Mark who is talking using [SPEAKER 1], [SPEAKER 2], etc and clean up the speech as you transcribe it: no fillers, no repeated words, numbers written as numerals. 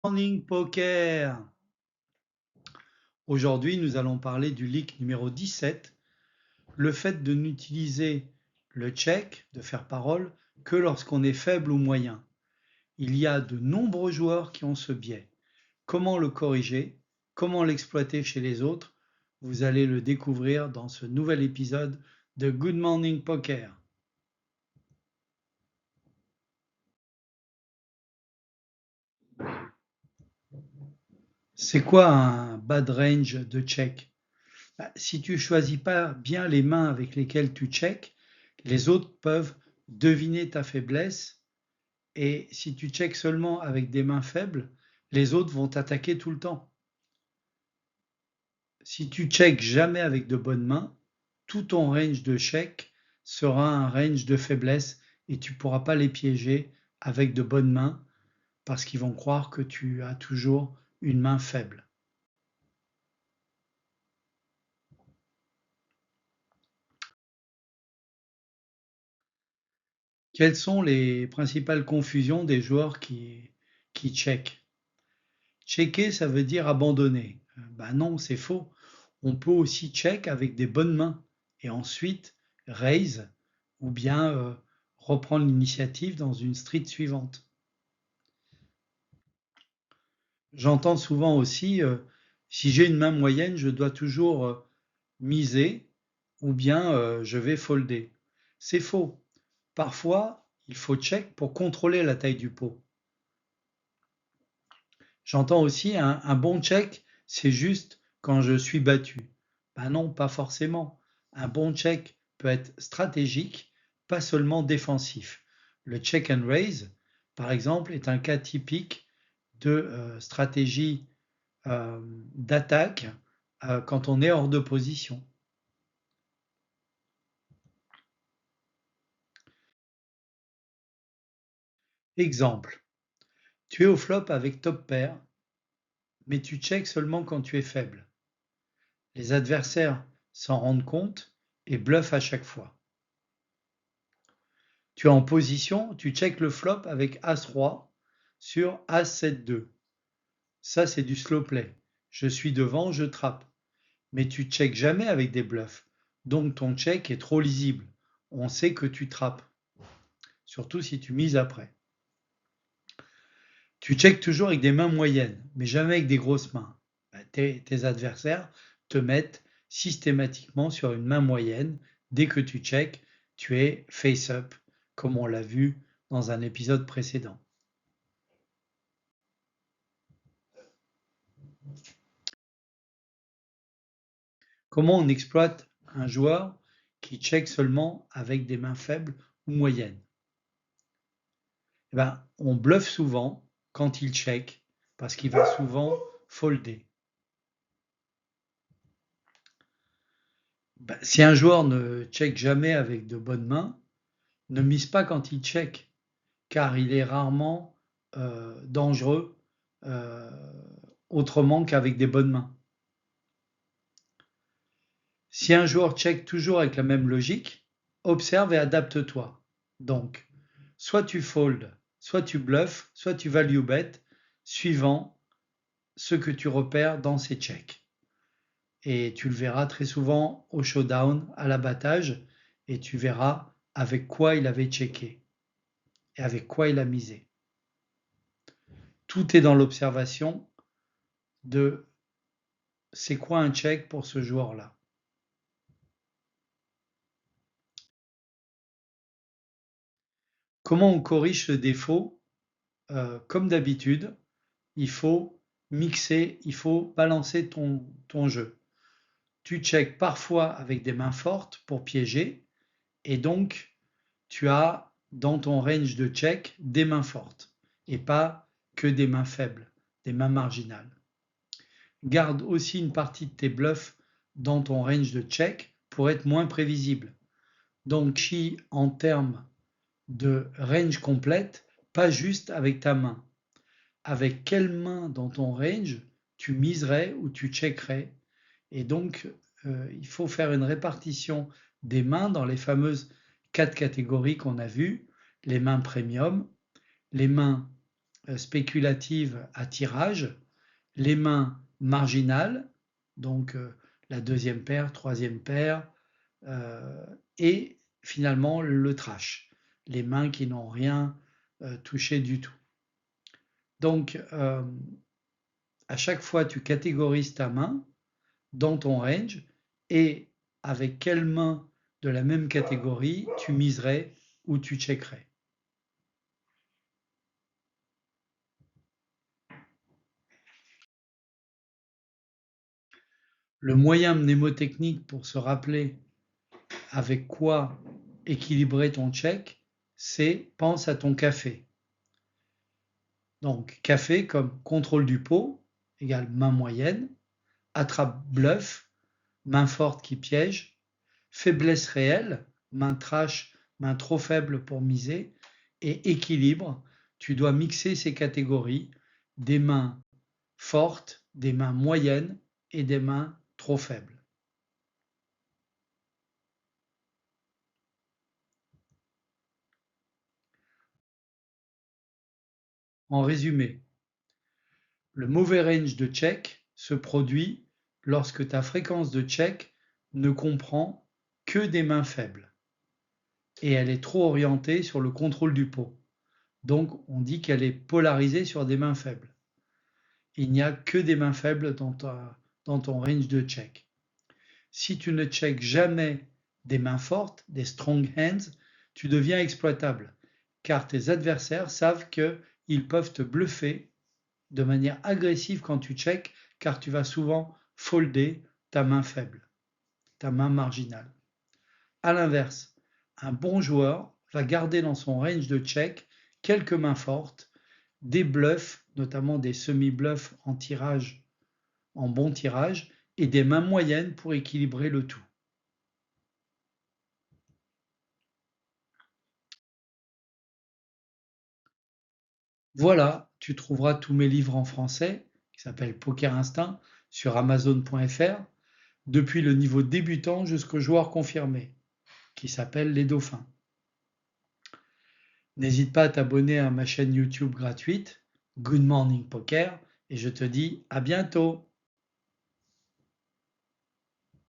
[SPEAKER 1] Morning Poker. Aujourd'hui, nous allons parler du leak numéro 17, le fait de n'utiliser le check, de faire parole, que lorsqu'on est faible ou moyen. Il y a de nombreux joueurs qui ont ce biais. Comment le corriger? Comment l'exploiter chez les autres? Vous allez le découvrir dans ce nouvel épisode de Good Morning Poker. C'est quoi un bad range de check? Si tu choisis pas bien les mains avec lesquelles tu check, les autres peuvent deviner ta faiblesse. Et si tu check seulement avec des mains faibles, les autres vont t'attaquer tout le temps. Si tu check jamais avec de bonnes mains, tout ton range de check sera un range de faiblesse et tu ne pourras pas les piéger avec de bonnes mains parce qu'ils vont croire que tu as toujours une main faible. Quelles sont les principales confusions des joueurs qui check? Checker, ça veut dire abandonner. Ben non, c'est faux. On peut aussi check avec des bonnes mains et ensuite raise ou bien reprendre l'initiative dans une street suivante. J'entends souvent aussi, si j'ai une main moyenne, je dois toujours miser ou bien je vais folder. C'est faux. Parfois, il faut check pour contrôler la taille du pot. J'entends aussi un bon check, c'est juste quand je suis battu. Ben non, pas forcément. Un bon check peut être stratégique, pas seulement défensif. Le check and raise, par exemple, est un cas typique de stratégie d'attaque quand on est hors de position. Exemple, tu es au flop avec top pair, mais tu check seulement quand tu es faible. Les adversaires s'en rendent compte et bluffent à chaque fois. Tu es en position, tu check le flop avec As-Roi sur As-7-2. Ça, c'est du slow play. Je suis devant, je trappe. Mais tu check jamais avec des bluffs. Donc ton check est trop lisible. On sait que tu trappes. Surtout si tu mises après. Tu check toujours avec des mains moyennes, mais jamais avec des grosses mains. Tes adversaires te mettent systématiquement sur une main moyenne. Dès que tu check, tu es face-up, comme on l'a vu dans un épisode précédent. Comment on exploite un joueur qui check seulement avec des mains faibles ou moyennes? Eh ben, on bluffe souvent quand il check parce qu'il va souvent folder. Ben, si un joueur ne check jamais avec de bonnes mains, ne mise pas quand il check car il est rarement dangereux euh, autrement qu'avec des bonnes mains. Si un joueur check toujours avec la même logique, observe et adapte-toi. Donc, soit tu fold, soit tu bluffes, soit tu value bet, suivant ce que tu repères dans ces checks. Et tu le verras très souvent au showdown, à l'abattage, et tu verras avec quoi il avait checké et avec quoi il a misé. Tout est dans l'observation de c'est quoi un check pour ce joueur-là. Comment on corrige ce défaut? Comme d'habitude, il faut mixer, il faut balancer ton jeu. Tu check parfois avec des mains fortes pour piéger, et donc tu as dans ton range de check des mains fortes, et pas que des mains faibles, des mains marginales. Garde aussi une partie de tes bluffs dans ton range de check pour être moins prévisible. Donc chie en termes de range complète, pas juste avec ta main. Avec quelle main dans ton range tu miserais ou tu checkerais. Et donc, il faut faire une répartition des mains dans les fameuses 4 catégories qu'on a vues, les mains premium, les mains spéculatives à tirage, les mains marginales, donc la deuxième paire, troisième paire, et finalement le trash, les mains qui n'ont rien touché du tout. Donc, à chaque fois, tu catégorises ta main dans ton range et avec quelle main de la même catégorie tu miserais ou tu checkerais. Le moyen mnémotechnique pour se rappeler avec quoi équilibrer ton check, c'est pense à ton café. Donc café comme contrôle du pot égale main moyenne, attrape bluff, main forte qui piège, faiblesse réelle, main trash, main trop faible pour miser, et équilibre, tu dois mixer ces catégories, des mains fortes, des mains moyennes et des mains trop faibles. En résumé, le mauvais range de check se produit lorsque ta fréquence de check ne comprend que des mains faibles et elle est trop orientée sur le contrôle du pot. Donc on dit qu'elle est polarisée sur des mains faibles. Il n'y a que des mains faibles dans ton range de check. Si tu ne check jamais des mains fortes, des strong hands, tu deviens exploitable car tes adversaires savent qu'ils peuvent te bluffer de manière agressive quand tu check car tu vas souvent folder ta main faible, ta main marginale. A l'inverse, un bon joueur va garder dans son range de check quelques mains fortes, des bluffs, notamment des semi-bluffs en tirage, en bon tirage, et des mains moyennes pour équilibrer le tout. Voilà, tu trouveras tous mes livres en français, qui s'appellent Poker Instinct, sur Amazon.fr, depuis le niveau débutant jusqu'au joueur confirmé, qui s'appelle Les Dauphins. N'hésite pas à t'abonner à ma chaîne YouTube gratuite, Good Morning Poker, et je te dis à bientôt.